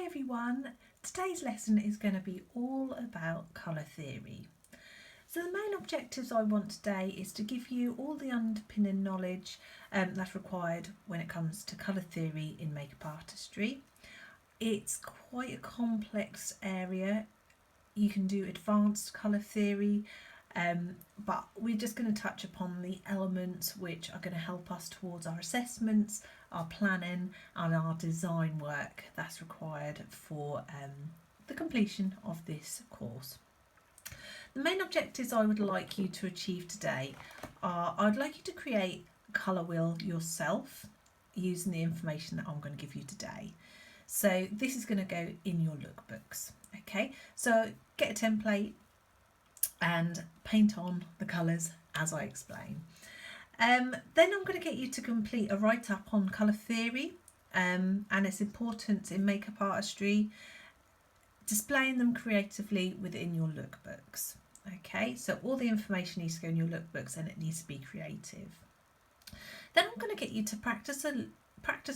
everyone, today's lesson is going to be all about colour theory. So the main objectives I want today is to give you all the underpinning knowledge that's required when it comes to colour theory in makeup artistry. It's quite a complex area. You can do advanced colour theory, but we're just going to touch upon the elements which are going to help us towards our assessments, our planning and our design work that's required for the completion of this course. The main objectives I would like you to achieve today are I'd like you to create a colour wheel yourself using the information that I'm going to give you today. So this is going to go in your lookbooks. Okay, so get a template and paint on the colours as I explain. Then I'm going to get you to complete a write-up on colour theory and its importance in makeup artistry, displaying them creatively within your lookbooks. Okay, so all the information needs to go in your lookbooks and it needs to be creative. Then I'm going to get you to practice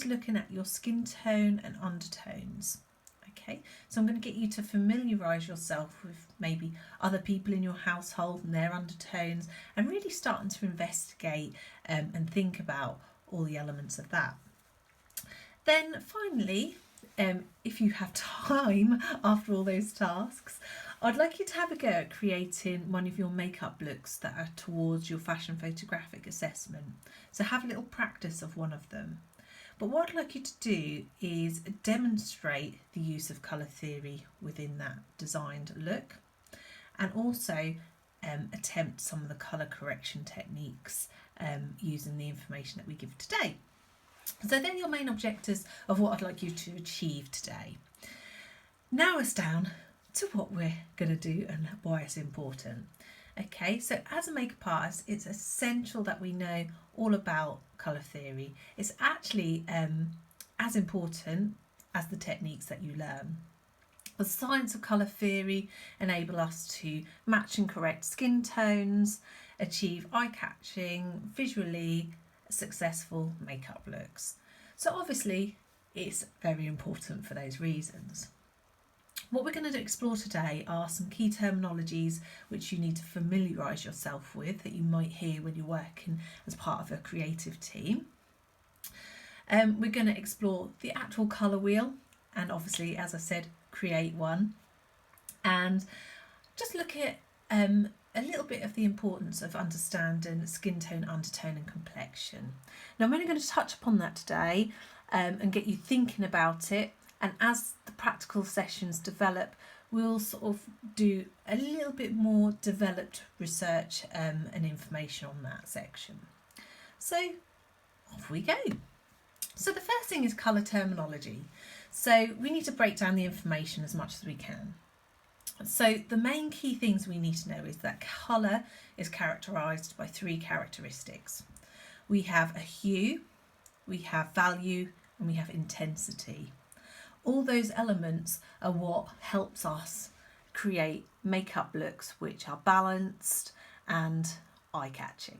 looking at your skin tone and undertones. Okay, so I'm going to get you to familiarise yourself with maybe other people in your household and their undertones, and really starting to investigate and think about all the elements of that. Then finally, if you have time after all those tasks, I'd like you to have a go at creating one of your makeup looks that are towards your fashion photographic assessment. So have a little practice of one of them. But what I'd like you to do is demonstrate the use of colour theory within that designed look, and also attempt some of the colour correction techniques using the information that we give today. So then your main objectives of what I'd like you to achieve today. Narrow us down to what we're going to do and why it's important. Okay, so as a makeup artist, it's essential that we know all about colour theory. It's actually as important as the techniques that you learn. The science of colour theory enable us to match and correct skin tones, achieve eye-catching, visually successful makeup looks. So obviously it's very important for those reasons. What we're going to explore today are some key terminologies which you need to familiarise yourself with, that you might hear when you're working as part of a creative team. We're going to explore the actual colour wheel and obviously, as I said, create one, and just look at a little bit of the importance of understanding skin tone, undertone and complexion. Now I'm only going to touch upon that today and get you thinking about it. And as the practical sessions develop, we'll sort of do a little bit more developed research and information on that section. So off we go. So the first thing is colour terminology. So we need to break down the information as much as we can. So the main key things we need to know is that colour is characterised by three characteristics. We have a hue, we have value, and we have intensity. All those elements are what helps us create makeup looks which are balanced and eye-catching.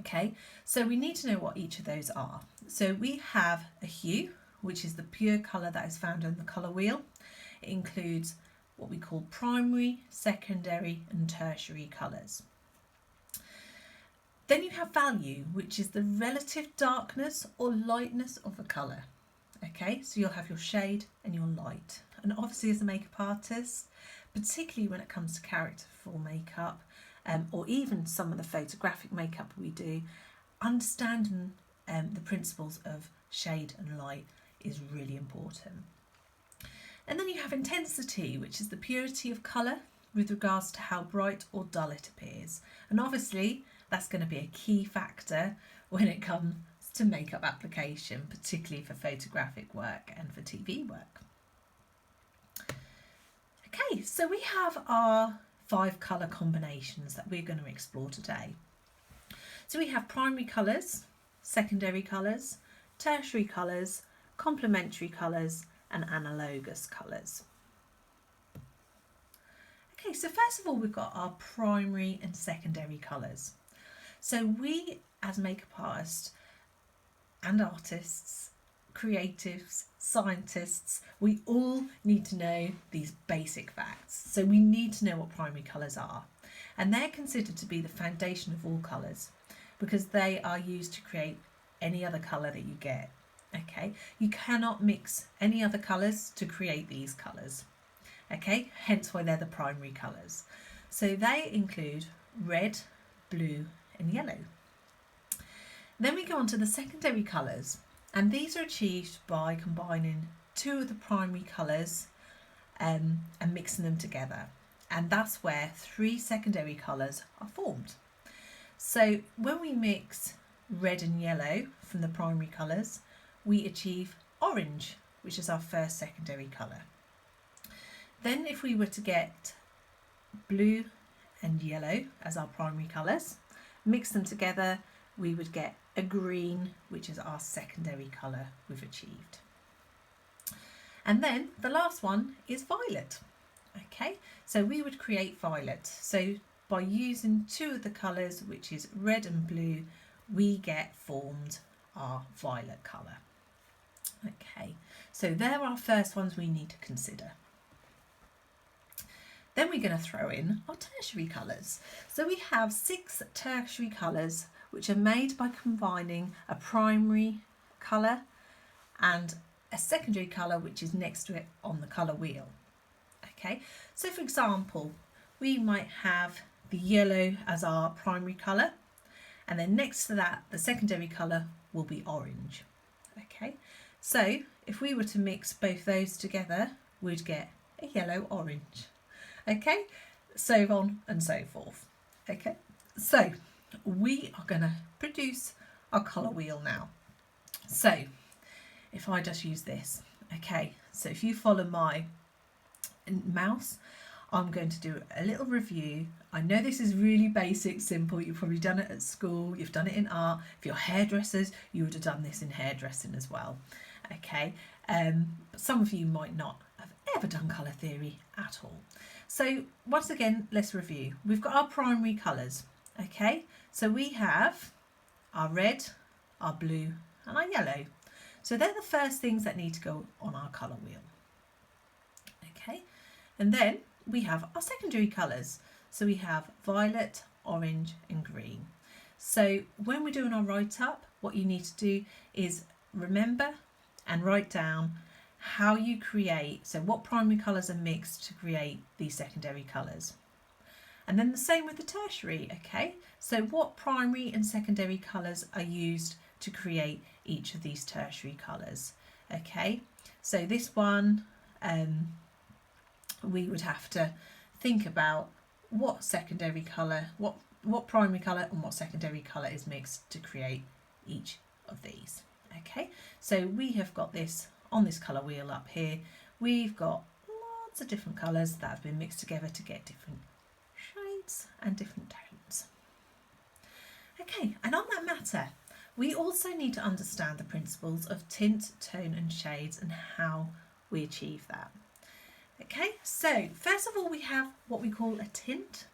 Okay, so we need to know what each of those are. So we have a hue, which is the pure colour that is found on the colour wheel. It includes what we call primary, secondary and tertiary colours. Then you have value, which is the relative darkness or lightness of a colour. Okay, so you'll have your shade and your light. And obviously as a makeup artist, particularly when it comes to characterful makeup, or even some of the photographic makeup we do, understanding the principles of shade and light is really important. And then you have intensity, which is the purity of colour with regards to how bright or dull it appears. And obviously that's going to be a key factor when it comes to makeup application, particularly for photographic work and for TV work. Okay, so we have our 5 colour combinations that we're going to explore today. So we have primary colours, secondary colours, tertiary colours, complementary colours and analogous colours. Okay, so first of all we've got our primary and secondary colours. So we as makeup artists and artists creatives, scientists, we all need to know these basic facts. So we need to know what primary colours are. And they're considered to be the foundation of all colours because they are used to create any other colour that you get. Okay, you cannot mix any other colours to create these colours. Okay, hence why they're the primary colours. So they include red, blue and yellow. Then we go on to the secondary colours, and these are achieved by combining two of the primary colours and mixing them together. And that's where three secondary colours are formed. So when we mix red and yellow from the primary colours, we achieve orange, which is our first secondary colour. Then if we were to get blue and yellow as our primary colours, mix them together, we would get a green, which is our secondary colour we've achieved. And then the last one is violet. Okay, so we would create violet. So by using two of the colours, which is red and blue, we get formed our violet colour. Okay, so they're our first ones we need to consider. Then we're going to throw in our tertiary colours. So we have 6 tertiary colours which are made by combining a primary colour and a secondary colour which is next to it on the colour wheel. Okay, so for example, we might have the yellow as our primary colour, and then next to that the secondary colour will be orange. Okay, so if we were to mix both those together, we'd get a yellow orange. Okay, so on and so forth. Okay, so we are going to produce our colour wheel now. So if I just use this, okay, so if you follow my mouse, I'm going to do a little review. I know this is really basic, simple. You've probably done it at school, you've done it in art. If you're hairdressers, you would have done this in hairdressing as well. Okay, but some of you might not have ever done colour theory at all. So once again, let's review. We've got our primary colours. Okay, so we have our red, our blue and our yellow. So they're the first things that need to go on our colour wheel. Okay, and then we have our secondary colours. So we have violet, orange and green. So when we're doing our write up, what you need to do is remember and write down how you create, so what primary colours are mixed to create these secondary colours. And then the same with the tertiary, okay? So what primary and secondary colours are used to create each of these tertiary colours, okay? So this one, we would have to think about what secondary colour, what primary colour and what secondary colour is mixed to create each of these, okay? So we have got this on this colour wheel up here. We've got lots of different colours that have been mixed together to get different shades and different tones. Okay, and on that matter, we also need to understand the principles of tint, tone and shades and how we achieve that. Okay, so first of all we have what we call a tint.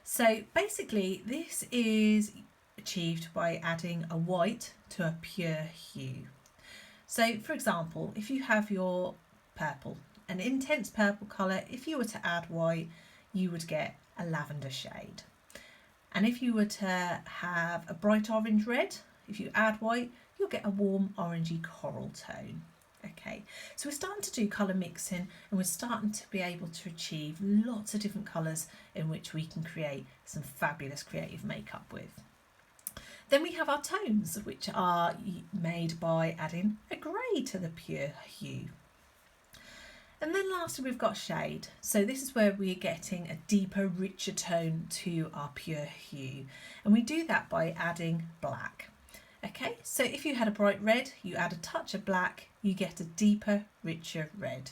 So basically this is achieved by adding a white to a pure hue. So for example, if you have your purple, an intense purple colour, if you were to add white, you would get a lavender shade. And if you were to have a bright orange red, if you add white, you'll get a warm orangey coral tone. Okay, so we're starting to do colour mixing and we're starting to be able to achieve lots of different colours in which we can create some fabulous creative makeup with. Then we have our tones, which are made by adding a grey to the pure hue. And then lastly we've got shade. So this is where we're getting a deeper, richer tone to our pure hue. And we do that by adding black. Okay, so if you had a bright red, you add a touch of black, you get a deeper, richer red.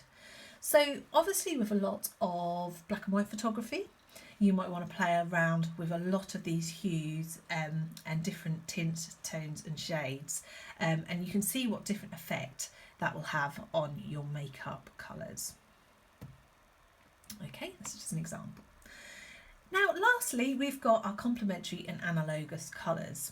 So obviously with a lot of black and white photography, you might want to play around with a lot of these hues and different tints, tones and shades, and you can see what different effect that will have on your makeup colours. Okay, this is just an example. Now lastly we've got our complementary and analogous colours.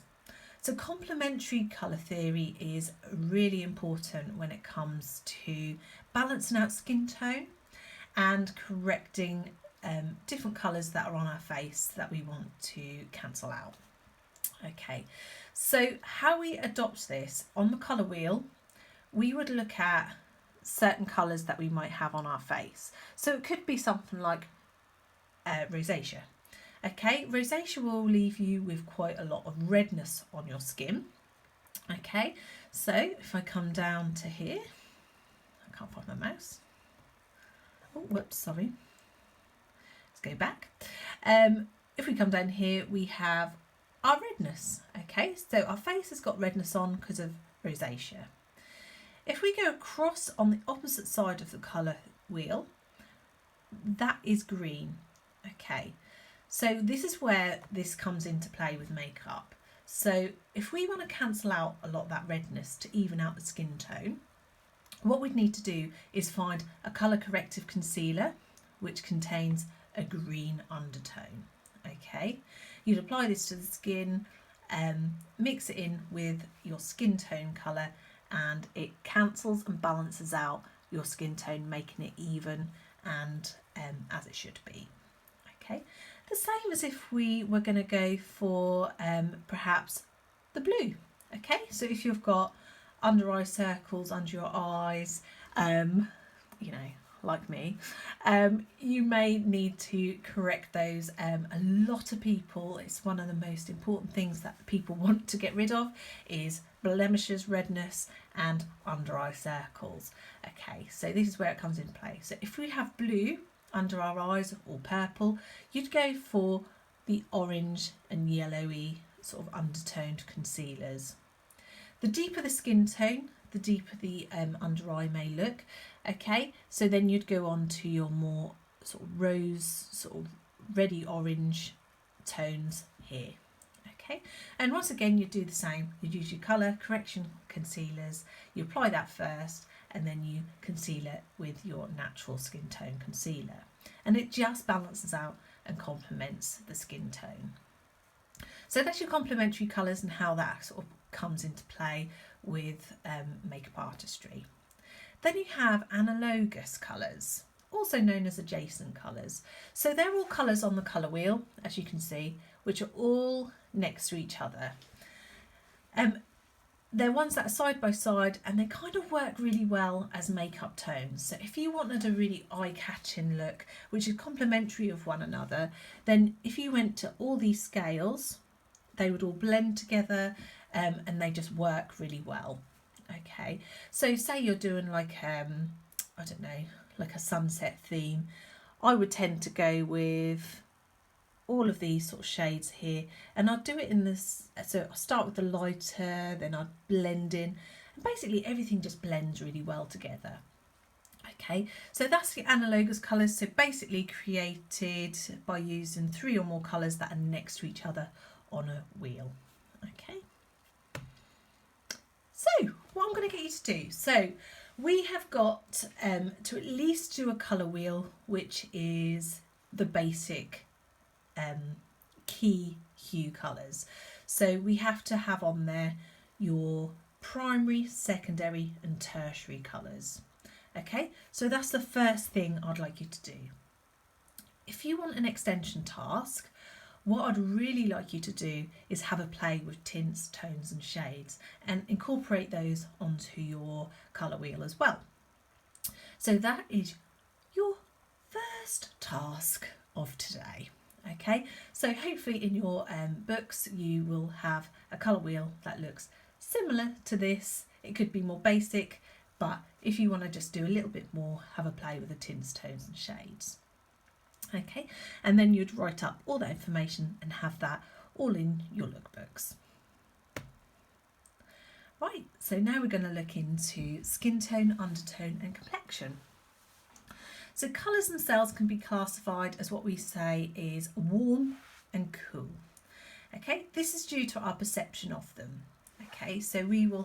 So complementary colour theory is really important when it comes to balancing out skin tone and correcting different colours that are on our face that we want to cancel out. Okay, so how we adopt this on the colour wheel, we would look at certain colours that we might have on our face. So it could be something like rosacea. Okay, rosacea will leave you with quite a lot of redness on your skin. Okay, so if I come down to here, I can't find my mouse. Oh, whoops, sorry. Let's go back. If we come down here, we have our redness. Okay, so our face has got redness on because of rosacea. If we go across on the opposite side of the colour wheel, that is green. Okay, so this is where this comes into play with makeup. So if we want to cancel out a lot of that redness to even out the skin tone, what we'd need to do is find a colour corrective concealer which contains a green undertone. Okay, you'd apply this to the skin, mix it in with your skin tone colour, and it cancels and balances out your skin tone, making it even and as it should be. Okay, the same as if we were going to go for perhaps the blue. Okay, so if you've got under eye circles under your eyes, you know, like me, you may need to correct those. A lot of people, it's one of the most important things that people want to get rid of is blemishes, redness and under eye circles. Okay, so this is where it comes into play. So if we have blue under our eyes or purple, you'd go for the orange and yellowy sort of undertoned concealers. The deeper the skin tone, the deeper the under eye may look. Okay, so then you'd go on to your more sort of rose, sort of reddy orange tones here. Okay, and once again you do the same. You use your colour correction concealers, you apply that first and then you conceal it with your natural skin tone concealer, and it just balances out and complements the skin tone. So that's your complementary colours and how that sort of comes into play with makeup artistry. Then you have analogous colours, also known as adjacent colours. So they're all colours on the colour wheel, as you can see, which are all next to each other. They're ones that are side by side and they kind of work really well as makeup tones. So if you wanted a really eye-catching look, which is complementary of one another, then if you went to all these scales, they would all blend together and they just work really well. Okay, so say you're doing like, I don't know, like a sunset theme, I would tend to go with all of these sort of shades here, and I'll do it in this, so I'll start with the lighter, then I'll blend in, and basically everything just blends really well together. Okay, so that's the analogous colours, so basically created by using 3 or more colours that are next to each other on a wheel. Okay, so what I'm going to get you to do, so we have got to at least do a colour wheel, which is the basic key hue colours. So we have to have on there your primary, secondary and tertiary colours. Okay, so that's the first thing I'd like you to do. If you want an extension task, what I'd really like you to do is have a play with tints, tones and shades and incorporate those onto your colour wheel as well. So that is your first task of today. Okay, so hopefully in your books you will have a colour wheel that looks similar to this. It could be more basic, but if you want to just do a little bit more, have a play with the tints, tones and shades. Okay, and then you'd write up all that information and have that all in your lookbooks. Right, so now we're going to look into skin tone, undertone and complexion. So colours themselves can be classified as what we say is warm and cool. Okay, this is due to our perception of them. Okay, so we will